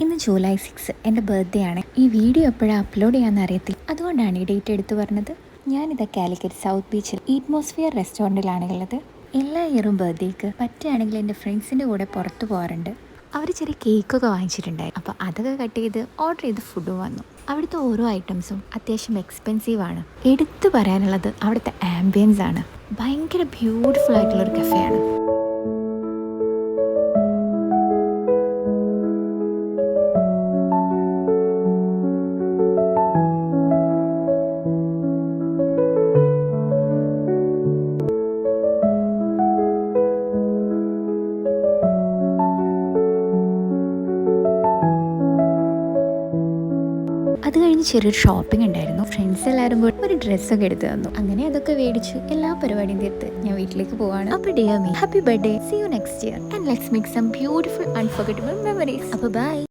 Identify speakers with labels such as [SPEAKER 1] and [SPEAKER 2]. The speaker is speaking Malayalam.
[SPEAKER 1] ഇന്ന് ജൂലൈ 6 എൻ്റെ ബർത്ത്ഡേ ആണ്. ഈ വീഡിയോ എപ്പോഴാണ് അപ്ലോഡ് ചെയ്യാമെന്ന് അറിയത്തില്ല, അതുകൊണ്ടാണ് ഈ ഡേറ്റ് എടുത്തു പറഞ്ഞത്. ഞാനിത് കാലിക്കറ്റ് സൗത്ത് ബീച്ചിൽ ഈറ്റ്മോസ്ഫിയർ റെസ്റ്റോറൻറ്റിലാണ് ഉള്ളത്. എല്ലാ ഇയറും ബർത്ത്ഡേക്ക് പറ്റുകയാണെങ്കിൽ എൻ്റെ ഫ്രണ്ട്സിൻ്റെ കൂടെ പുറത്ത് പോകാറുണ്ട്. അവർ ചെറിയ കേക്കൊക്കെ വാങ്ങിച്ചിട്ടുണ്ടായി. അപ്പോൾ അതൊക്കെ കട്ട് ചെയ്ത് ഓർഡർ ചെയ്ത് ഫുഡും വന്നു. അവിടുത്തെ ഓരോ ഐറ്റംസും അത്യാവശ്യം എക്സ്പെൻസീവാണ്. എടുത്തു പറയാനുള്ളത് അവിടുത്തെ ആംബിയൻസ് ആണ്. ഭയങ്കര ബ്യൂട്ടിഫുൾ ആയിട്ടുള്ളൊരു കഫേയാണ്. അത് കഴിഞ്ഞ് ചെറിയൊരു ഷോപ്പിംഗ് ഉണ്ടായിരുന്നു. ഫ്രണ്ട്സ് എല്ലാവരും കൂടി ഒരു ഡ്രസ്സൊക്കെ എടുത്ത് തന്നു. അങ്ങനെ അതൊക്കെ മേടിച്ചു എല്ലാ പരിപാടിയും തീർത്ത് ഞാൻ വീട്ടിലേക്ക് പോവാണ്. അപ്പോൾ dear me, happy birthday, see you next year and let's make some beautiful unforgettable memories. അപ്പോൾ ബൈ.